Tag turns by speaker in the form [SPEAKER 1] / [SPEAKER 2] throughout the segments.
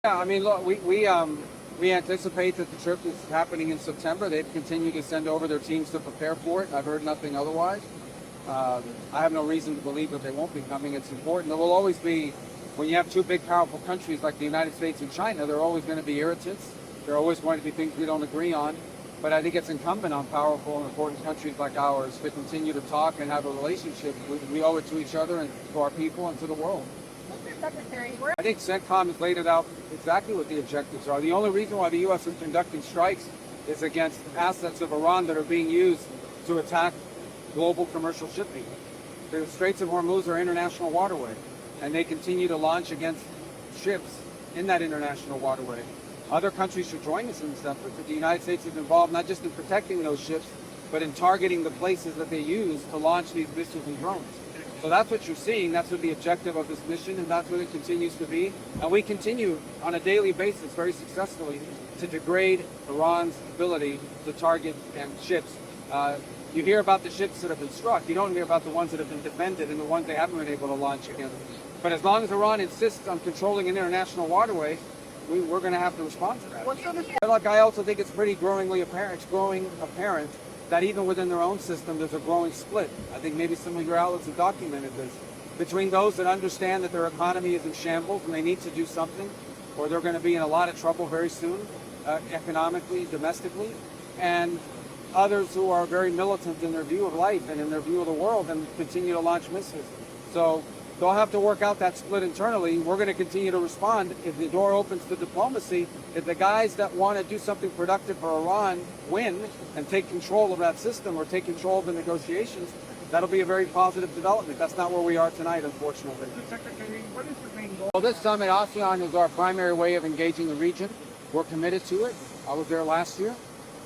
[SPEAKER 1] Yeah, I mean, look, we anticipate that the trip is happening in September. They've continued to send over their teams to prepare for it. I've heard nothing otherwise. I have no reason to believe that they won't be coming. It's important. There will always be, when you have two big, powerful countries like the United States and China, there are always going to be irritants. There are always going to be things we don't agree on. But I think it's incumbent on powerful and important countries like ours to continue to talk and have a relationship. We owe it to each other and to our people and to the world. I think CENTCOM has laid it out exactly what the objectives are. The only reason why the U.S. is conducting strikes is against assets of Iran that are being used to attack global commercial shipping. The Straits of Hormuz are international waterway, and they continue to launch against ships in that international waterway. Other countries should join us in this effort, but the United States is involved not just in protecting those ships, but in targeting the places that they use to launch these missiles and drones. So that's what you're seeing. That's what the objective of this mission, and that's what it continues to be. And we continue on a daily basis, very successfully, to degrade Iran's ability to target ships. You hear about the ships that have been struck. You don't hear about the ones that have been defended and the ones they haven't been able to launch against. But as long as Iran insists on controlling an international waterway, we're going to have to respond to that. Look, I also think it's growing apparent that even within their own system, there's a growing split. I think maybe some of your outlets have documented this, between those that understand that their economy is in shambles and they need to do something, or they're going to be in a lot of trouble very soon, economically, domestically, and others who are very militant in their view of life and in their view of the world and continue to launch missiles. So they'll have to work out that split internally. We're going to continue to respond. If the door opens to diplomacy, if the guys that want to do something productive for Iran win and take control of that system or take control of the negotiations, that'll be a very positive development. That's not where we are tonight, unfortunately.
[SPEAKER 2] Secretary, what is the main goal?
[SPEAKER 1] Well, this summit, ASEAN, is our primary way of engaging the region. We're committed to it. I was there last year.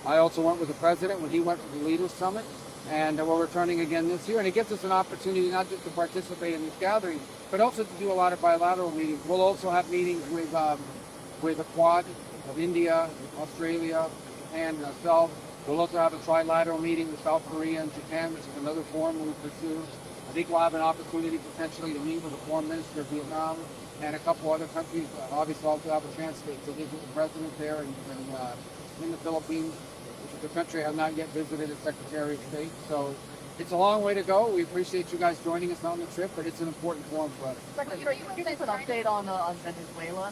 [SPEAKER 1] I also went with the president when he went to the Leaders Summit, and we're returning again this year. And it gives us an opportunity not just to participate in these gatherings, but also to do a lot of bilateral meetings. We'll also have meetings with the Quad of India, Australia, Japan, and ourselves. We'll also have a trilateral meeting with South Korea and Japan, which is another forum we'll pursue. I think we'll have an opportunity potentially to meet with the foreign minister of Vietnam and a couple other countries. Obviously, also have a chance to visit the president there in the Philippines, which is a country I have not yet visited as Secretary of State. So it's a long way to go. We appreciate you guys joining us on the trip, but it's an important forum for us.
[SPEAKER 3] Secretary, you give us an update on Venezuela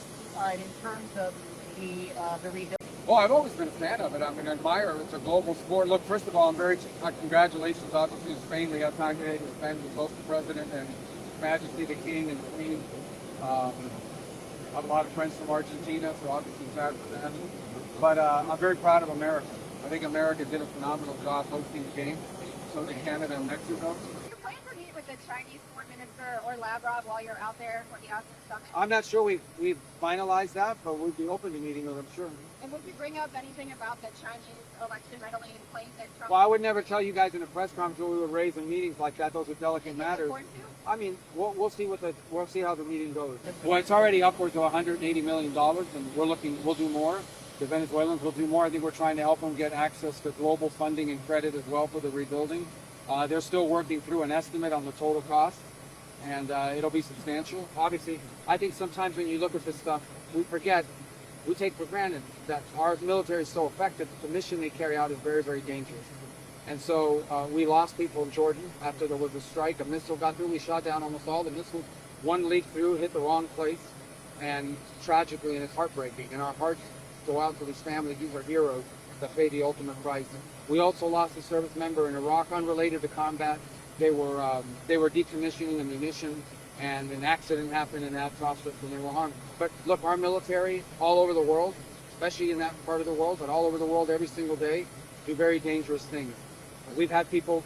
[SPEAKER 3] in terms of the rebuild.
[SPEAKER 1] Well, I've always been a fan of it. I'm an admirer. It's a global sport. Look, first of all, I'm very congratulations, obviously, to Spain. We got time today to spend with both the president and His Majesty the King and the Queen. I have a lot of friends from Argentina, so obviously sad for them. But I'm very proud of America. I think America did a phenomenal job hosting the game. So did Canada and Mexico.
[SPEAKER 4] Do you plan to meet with the Chinese Foreign Minister or Lavrov while you're out there for the ASEAN summit?
[SPEAKER 1] I'm not sure we've finalized that, but we'd be open to meeting with them, sure.
[SPEAKER 4] And would you bring up anything about the Chinese election meddling in claims that Trump...
[SPEAKER 1] Well, I would never tell you guys in a press conference what we would raise in meetings like that. Those are delicate matters. I mean, we'll see how the meeting goes. Well, it's already upwards of $180 million, and we'll do more. The Venezuelans will do more. I think we're trying to help them get access to global funding and credit as well for the rebuilding. They're still working through an estimate on the total cost, and it'll be substantial. Obviously, I think sometimes when you look at this stuff, we take for granted that our military is so effective that the mission they carry out is very, very dangerous. And so we lost people in Jordan after there was a strike. A missile got through. We shot down almost all the missiles. One leaked through, hit the wrong place, and tragically, and it's heartbreaking. And our hearts go out to these families. These are heroes that pay the ultimate price. We also lost a service member in Iraq, unrelated to combat. They were decommissioning a munition, and an accident happened in that process, and they were harmed. But look, our military all over the world, especially in that part of the world, but all over the world every single day, do very dangerous things. We've had people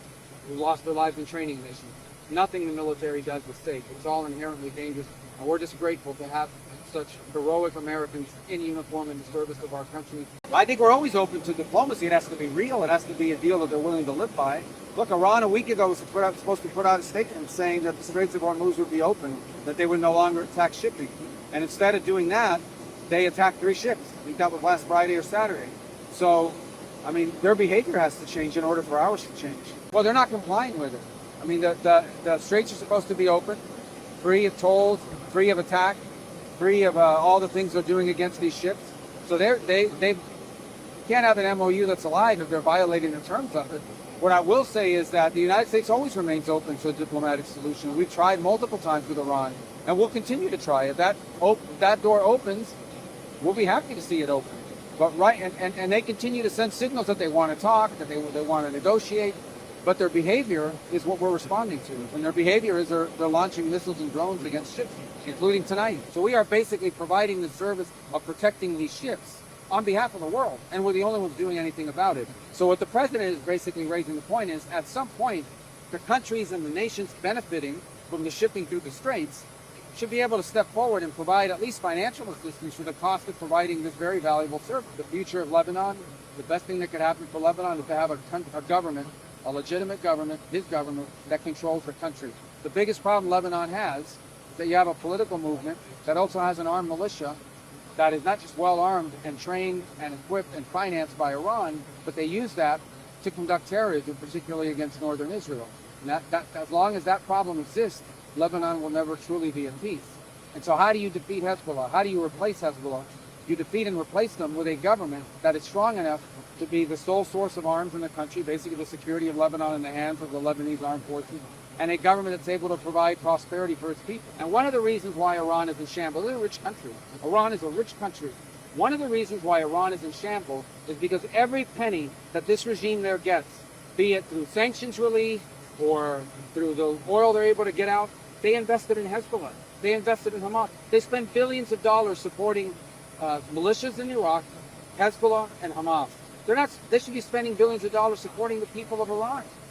[SPEAKER 1] who lost their lives in training missions. Nothing the military does is safe. It's all inherently dangerous, and we're just grateful to have such heroic Americans in uniform in the service of our country. I think we're always open to diplomacy. It has to be real. It has to be a deal that they're willing to live by. Look, Iran a week ago was supposed to put out a statement saying that the Straits of Hormuz would be open, that they would no longer attack shipping. And instead of doing that, they attacked 3 ships. I think that was last Friday or Saturday. So, I mean, their behavior has to change in order for ours to change. Well, they're not complying with it. I mean, the straits are supposed to be open, free of tolls, free of attack. free of all the things they're doing against these ships. So they can't have an MOU that's alive if they're violating the terms of it. What I will say is that the United States always remains open to a diplomatic solution. We've tried multiple times with Iran, and we'll continue to try. If that door opens, we'll be happy to see it open. But and they continue to send signals that they want to talk, that they want to negotiate, but their behavior is what we're responding to. And their behavior is they're launching missiles and drones against ships, including tonight. So we are basically providing the service of protecting these ships on behalf of the world, and we're the only ones doing anything about it. So what the president is basically raising the point is, at some point, the countries and the nations benefiting from the shipping through the straits should be able to step forward and provide at least financial assistance for the cost of providing this very valuable service. The future of Lebanon, the best thing that could happen for Lebanon is to have a government, a legitimate government, his government, that controls the country. The biggest problem Lebanon has is that you have a political movement that also has an armed militia that is not just well armed and trained and equipped and financed by Iran, but they use that to conduct terrorism, particularly against northern Israel. And that as long as that problem exists, Lebanon will never truly be at peace. And so how do you defeat Hezbollah? How do you replace Hezbollah? You defeat and replace them with a government that is strong enough to be the sole source of arms in the country, basically the security of Lebanon in the hands of the Lebanese armed forces, and a government that's able to provide prosperity for its people. And one of the reasons why Iran is in shambles, it's a rich country. Iran is a rich country. One of the reasons why Iran is in shambles is because every penny that this regime there gets, be it through sanctions relief or through the oil they're able to get out, they invested in Hezbollah. They invested in Hamas. They spend billions of dollars supporting militias in Iraq, Hezbollah, and Hamas. They should be spending billions of dollars supporting the people of Iran.